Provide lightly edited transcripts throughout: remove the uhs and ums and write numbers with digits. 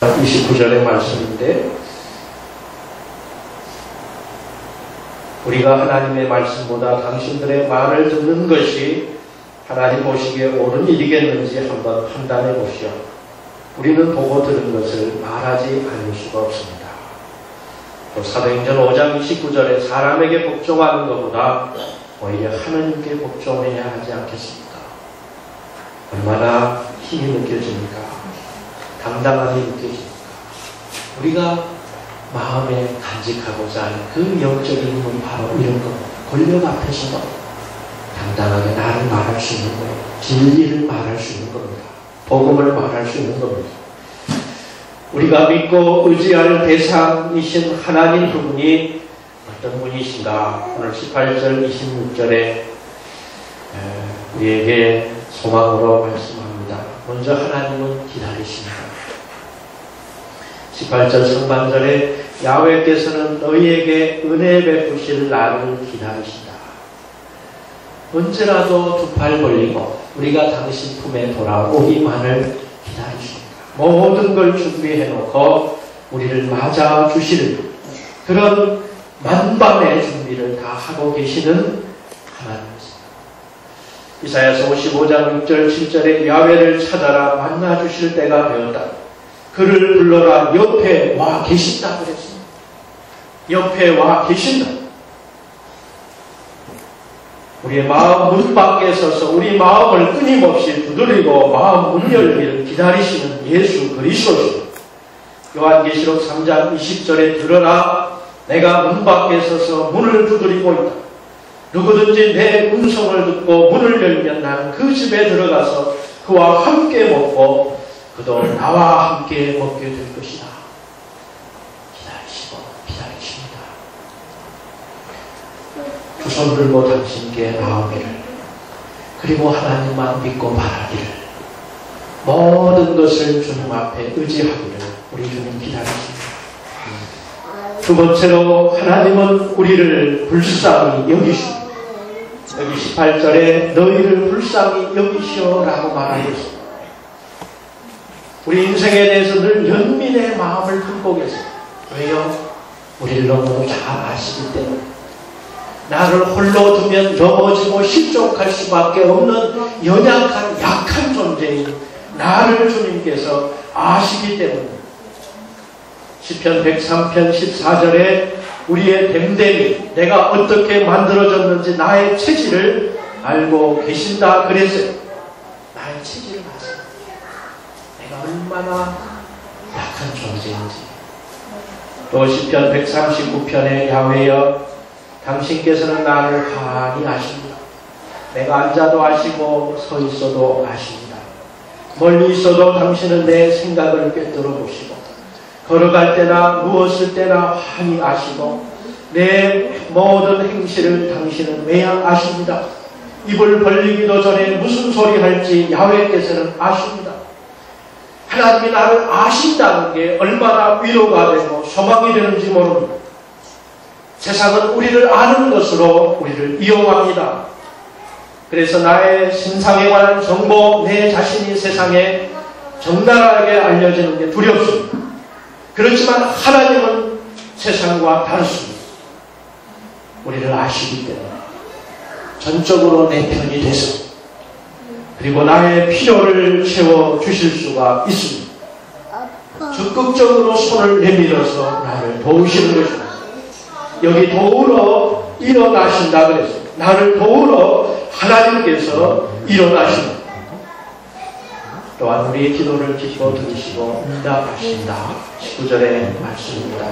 29절의 말씀인데, 우리가 하나님의 말씀보다 당신들의 말을 듣는 것이 하나님 보시기에 옳은 일이겠는지 한번 판단해 보시오. 우리는 보고 들은 것을 말하지 않을 수가 없습니다. 또 사도행전 5장 29절에 사람에게 복종하는 것보다 오히려 하나님께 복종해야 하지 않겠습니까? 얼마나 힘이 느껴집니까? 당당함이 느껴집니까? 우리가 마음에 간직하고자 하는 그 영적인 힘은 바로 이런 겁니다. 권력 앞에서도 당당하게 나를 말할 수 있는 거예요. 진리를 말할 수 있는 겁니다. 복음을 말할 수 있는 겁니다. 우리가 믿고 의지할 대상이신 하나님 그분이 어떤 분이신가? 오늘 18절 26절에 우리에게 소망으로 말씀합니다. 먼저 하나님은 기다리십니다. 18절 상반절에 야훼께서는 너희에게 은혜 베푸실 날을 기다리신다. 언제라도 두 팔 벌리고 우리가 당신 품에 돌아오기만을 기다리십니다. 모든 걸 준비해놓고 우리를 맞아주실 그런 만반의 준비를 다 하고 계시는 하나님이십니다. 이사야서 55장 6절 7절에 야훼를 찾아라 만나주실 때가 되었다. 그를 불러라 옆에 와 계신다 그랬습니다. 옆에 와 계신다. 우리의 마음 문 밖에 서서 우리 마음을 끊임없이 두드리고 마음 문 열기를 기다리시는 예수 그리스도십니다. 요한계시록 3장 20절에 들어라 내가 문 밖에 서서 문을 두드리고 있다. 누구든지 내 음성을 듣고 문을 열면 나는 그 집에 들어가서 그와 함께 먹고 그도 나와 함께 먹게 될 것이다. 기다리십니다. 두 손 들고 당신께 나오기를, 그리고 하나님만 믿고 바라기를, 모든 것을 주님 앞에 의지하기를 우리 주님 기다리십니다. 두 번째로 하나님은 우리를 불쌍히 여기십니다. 여기 18절에 너희를 불쌍히 여기시오라고 말하겠습니다. 우리 인생에 대해서 늘 연민의 마음을 품고 계세요. 왜요? 우리를 너무 잘 아시기 때문에. 나를 홀로 두면 넘어지고 실족할 수밖에 없는 연약한 약한 존재인 나를 주님께서 아시기 때문에. 시편 103편 14절에 우리의 됨됨이, 내가 어떻게 만들어졌는지 나의 체질을 알고 계신다 그랬어요. 나의 체질을 아세요. 내가 얼마나 약한 존재인지. 또 시편 139편에 야훼여 당신께서는 나를 환히 아십니다. 내가 앉아도 아시고 서 있어도 아십니다. 멀리 있어도 당신은 내 생각을 꿰뚫어 보시고 걸어갈 때나 누웠을 때나 환히 아시고 내 모든 행실을 당신은 매양 아십니다. 입을 벌리기도 전에 무슨 소리 할지 야훼께서는 아십니다. 하나님이 나를 아신다는 게 얼마나 위로가 되고 소망이 되는지 모릅니다. 세상은 우리를 아는 것으로 우리를 이용합니다. 그래서 나의 신상에 관한 정보, 내 자신이 세상에 적나라하게 알려지는 게 두렵습니다. 그렇지만 하나님은 세상과 다르습니다. 우리를 아시기 때문에 전적으로 내 편이 되서 그리고 나의 필요를 채워주실 수가 있습니다. 적극적으로 손을 내밀어서 나를 도우시는 것입니다. 여기 도우러 일어나신다 그랬어요. 나를 도우러 하나님께서 일어나십니다. 또한 우리의 기도를 기뻐 들으시고 응답하신다. 19절의 말씀입니다.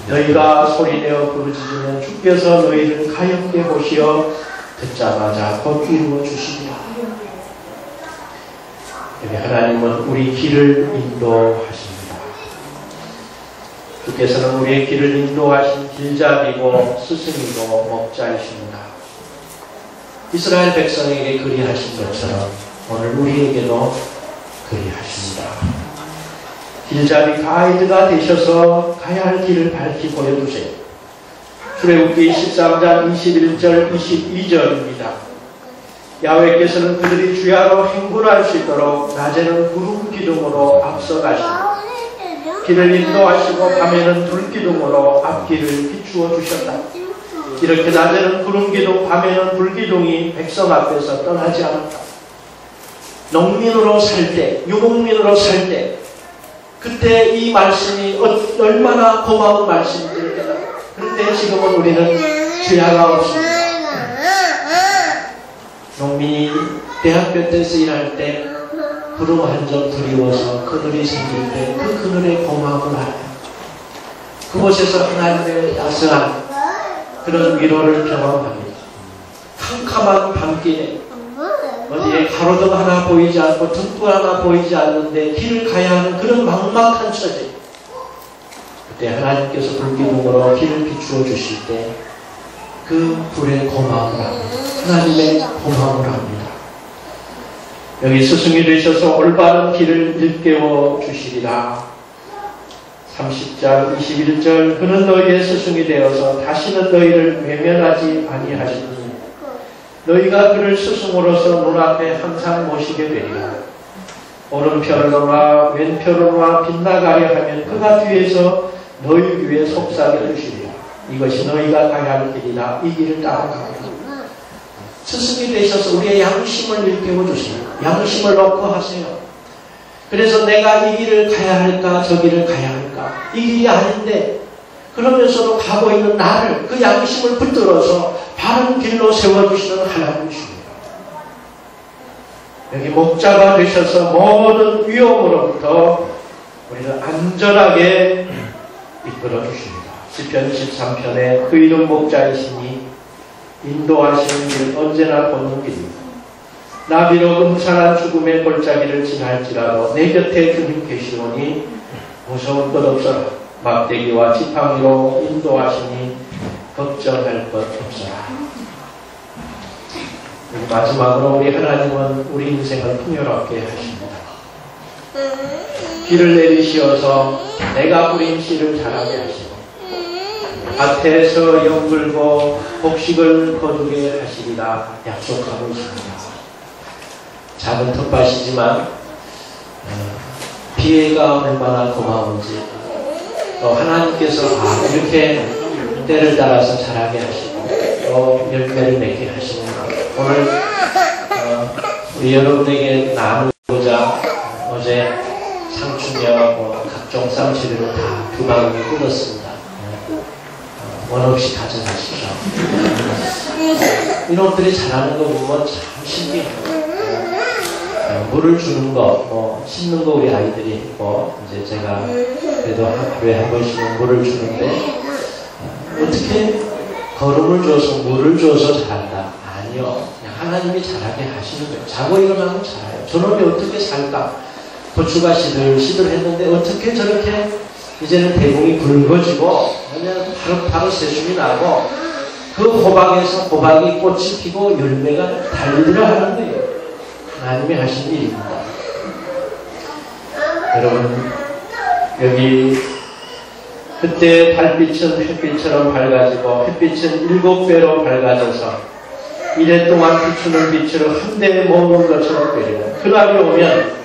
너희가 소리내어 부르짖으면 주께서 너희를 가엾게 보시어 듣자마자 곧 이루어 주시리라. 여기 하나님은 우리 길을 인도하십니다. 주께서는 우리의 길을 인도하신 길잡이고 스승이고 목자이십니다. 이스라엘 백성에게 그리하신 것처럼 오늘 우리에게도 그리하십니다. 길잡이 가이드가 되셔서 가야 할 길을 밝히 보여주세요. 출애굽기 13장 21절 22절입니다. 야훼께서는 그들이 주야로 행군할 수 있도록 낮에는 구름 기둥으로 앞서 가시고 길을 인도하시고 밤에는 불기둥으로 앞길을 비추어 주셨다. 이렇게 낮에는 구름기둥, 밤에는 불기둥이 백성 앞에서 떠나지 않았다. 농민으로 살 때, 유목민으로 살 때, 그때 이 말씀이 얼마나 고마운 말씀인지를 깨달았다. 그런데 지금은 우리는 주야가 없습니다. 농민이 대학교 때서 일할 때 구름 한 점 두려워서 그늘이 생길 때 그 그늘의 고마움을 알아요. 그곳에서 하나님의 따스한 그런 위로를 경험합니다. 캄캄한 밤길에 어디에 가로등 하나 보이지 않고 등불 하나 보이지 않는데 길을 가야 하는 그런 막막한 처지, 그때 하나님께서 불기둥으로 길을 비추어 주실 때 그 불의 고마움을 합니다. 하나님의 고마움을 합니다. 여기 스승이 되셔서 올바른 길을 일깨워 주시리라. 30절 21절 그는 너희의 스승이 되어서 다시는 너희를 외면하지 아니하시니 너희가 그를 스승으로서 눈앞에 항상 모시게 되리라. 오른편으로나 왼편으로나 빗나가려 하면 그가 뒤에서 너희 위에 속삭여 주시리라. 이것이 너희가 가야 할 길이다. 이 길을 따라가라. 스승이 되셔서 우리의 양심을 일깨워 주십니다. 양심을 넣고 하세요. 그래서 내가 이 길을 가야 할까 저 길을 가야 할까, 이 길이 아닌데 그러면서도 가고 있는 나를, 그 양심을 붙들어서 바른 길로 세워주시는 하나님이십니다. 여기 목자가 되셔서 모든 위험으로부터 우리를 안전하게 이끌어 주십니다. 시편 13편에 그 이름 목자이시니 인도하시는 길 언제나 걷는 길입니다. 나 비록 음산한 죽음의 골짜기를 지날지라도 내 곁에 주님 계시오니 무서울 것 없어라. 막대기와 지팡이로 인도하시니 걱정할 것 없어라. 마지막으로 우리 하나님은 우리 인생을 풍요롭게 하십니다. 비를 내리시어서 내가 뿌린 씨를 자라게 하시고 밭에서 영불고 곡식을 거두게 하시리라 약속하고 있습니다. 작은 텃밭이지만 비가 얼마나 고마운지, 또 하나님께서 이렇게 때를 따라서 자라게 하시고 또 열매를 맺게 하시는 것, 오늘 우리 여러분에게 나누고자 어제 상추며 각종 쌈치들을 다 주방에 끓였습니다. 원 없이 가져가시죠. 이놈들이 자라는 거 보면 참 신기해요. 물을 주는 거, 씻는 거 우리 아이들이 있고, 이제 제가 그래도 하루에 한 번씩은 물을 주는데, 어떻게 거름을 줘서 물을 줘서 자란다? 아니요. 그냥 하나님이 자라게 하시는 거예요. 자고 일어나면 자라요. 저놈이 어떻게 살까? 고추가 시들시들했는데 어떻게 저렇게 이제는 대공이 굵어지고 그냥 바로 새순이 나고 그 호박에서 호박이 꽃이 피고 열매가 달리라 하는 거예요. 하나님이 하신 일입니다. 여러분, 여기 그때 달빛은 햇빛처럼 밝아지고 햇빛은 7배로 밝아져서 이래 동안 비추는 빛으로 한데 머무는 것처럼 되리라. 그날이 오면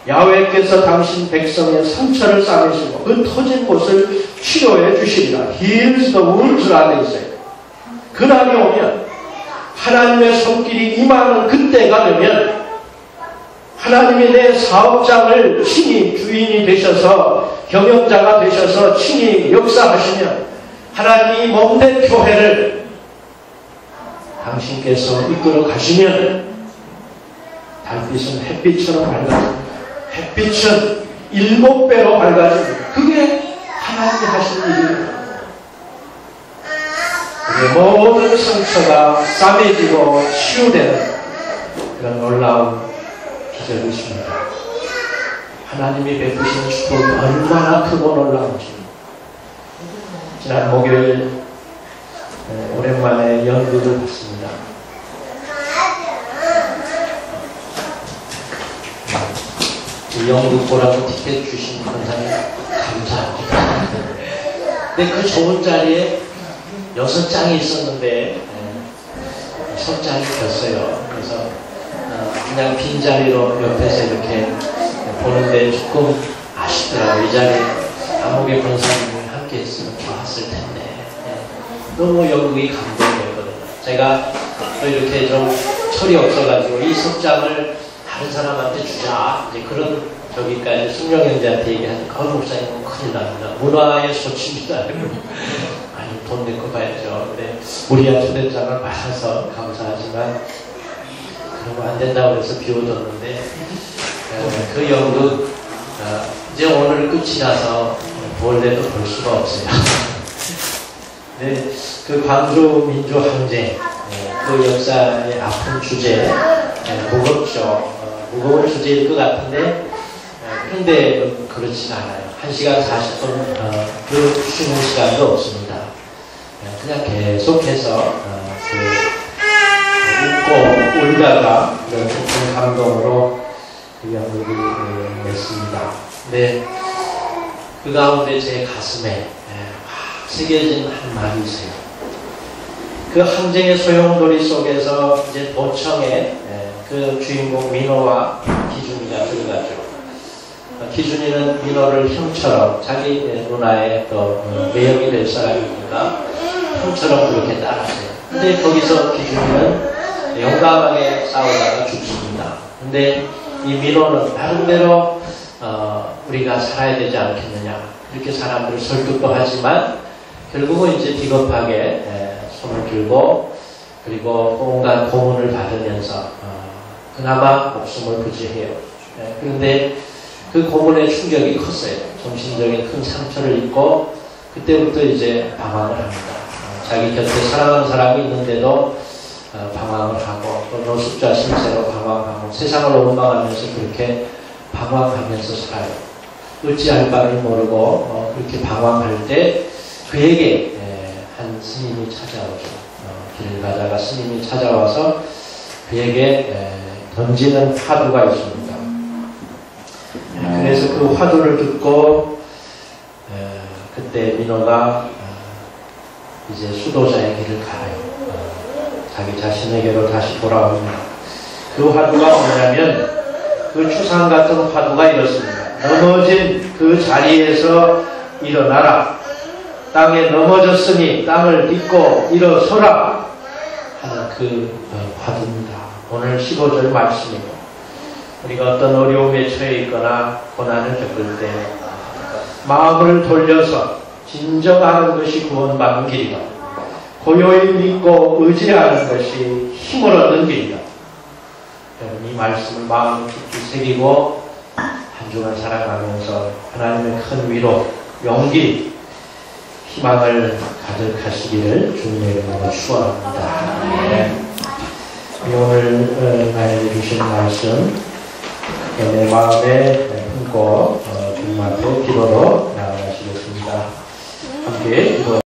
야훼께서 당신 백성의 상처를 싸매시고 그 터진 곳을 치료해 주시리라. Heals the wounds라 되어 있어요. 그날이 오면, 하나님의 손길이 임하는 그때가 되면, 하나님이 내 사업장을 친히 주인이 되셔서 경영자가 되셔서 친히 역사하시면 하나님이 몸된 교회를 당신께서 이끌어 가시면 달빛은 햇빛처럼 밝아집니다. 햇빛은 7배로 밝아집니다. 그게 하나님이 하신 일입니다. 모든 상처가 싸매지고 치유되는 그런 놀라운 기적이십니다. 하나님이 베푸신 축복이 얼마나 크고 놀라운지. 지난 목요일 오랜만에 연극을 봤습니다. 연극 보라고 티켓 주신 권사님 감사합니다. 근데 그 좋은 자리에 6장이 있었는데 석장이 겼어요. 그래서 그냥 빈자리로 옆에서 이렇게 보는데 조금 아쉽더라고요. 이 자리에 감옥의 권사님이 함께 했으면 좋았을 텐데 너무 연극이 감동이었거든요. 제가 또 이렇게 좀 철이 없어가지고 이 석장을 다른 사람한테 주자 이제 그런 저기까지 승용 형제한테 얘기하니까 목사님은 큰일 납니다. 문화의 소치입니다. 아니 돈 내고 가야죠. 근데 우리야 초대장을 받아서 감사하지만 그러면 안 된다고 해서 비워뒀는데 그 연극 이제 오늘 끝이 나서 원래도 볼 수가 없어요. 네, 그 광주 민주항쟁 그 역사의 아픈 주제 무겁죠. 무거운 주제일 것 같은데 그런데 그렇진 않아요. 1시간 40분 그 쉬는 시간도 없습니다. 그냥 계속해서 웃고 울다가 그런 깊은 감동으로 그 연극이 냈습니다. 네, 그 가운데 제 가슴에 새겨진 한 말이 있어요. 그 항쟁의 소용돌이 속에서 이제 도청에 그 주인공 민호와 기준이가 들어가죠. 기준이는 민호를 형처럼 자기 누나의 또 매형이 될 사람이니까 형처럼 그렇게 따랐어요. 근데 거기서 기준이는 용감하게 싸우다가 죽습니다. 근데 이 민호는 나름대로 우리가 살아야 되지 않겠느냐 이렇게 사람들을 설득도 하지만 결국은 이제 비겁하게 손을 들고 그리고 온갖 고문을 받으면서 그나마 목숨을 부지해요. 그런데 그 고문의 충격이 컸어요. 정신적인 큰 상처를 입고 그때부터 이제 방황을 합니다. 자기 곁에 사랑하는 사람이 있는데도 방황을 하고 또 노숙자 신세로 방황하고 세상을 원망하면서 그렇게 방황하면서 살아요. 어찌할 바를 모르고 그렇게 방황할 때 그에게 한 스님이 찾아오죠. 길을 가다가 스님이 찾아와서 그에게 던지는 화두가 있습니다. 그래서 그 화두를 듣고 그때 민호가 이제 수도자의 길을 가요. 자기 자신에게로 다시 돌아옵니다. 그 화두가 뭐냐면 그 추상 같은 화두가 이렇습니다. 넘어진 그 자리에서 일어나라. 땅에 넘어졌으니 땅을 딛고 일어서라 하는 그 화두입니다. 오늘 15절 말씀이고 우리가 어떤 어려움에 처해 있거나 고난을 겪을 때 마음을 돌려서 진정하는 것이 구원받는 길이다. 고요히 믿고 의지하는 것이 힘을 얻는 길이다. 여러분 이 말씀을 마음 깊이 새기고 한 주간 살아가면서 하나님의 큰 위로, 용기, 희망을 가득하시기를 주님의 이름으로 축원합니다. 네. 오늘 나에게 주신 말씀 내 마음에 품고 주님 앞에 기도로 나아가시겠습니다. 함께 기도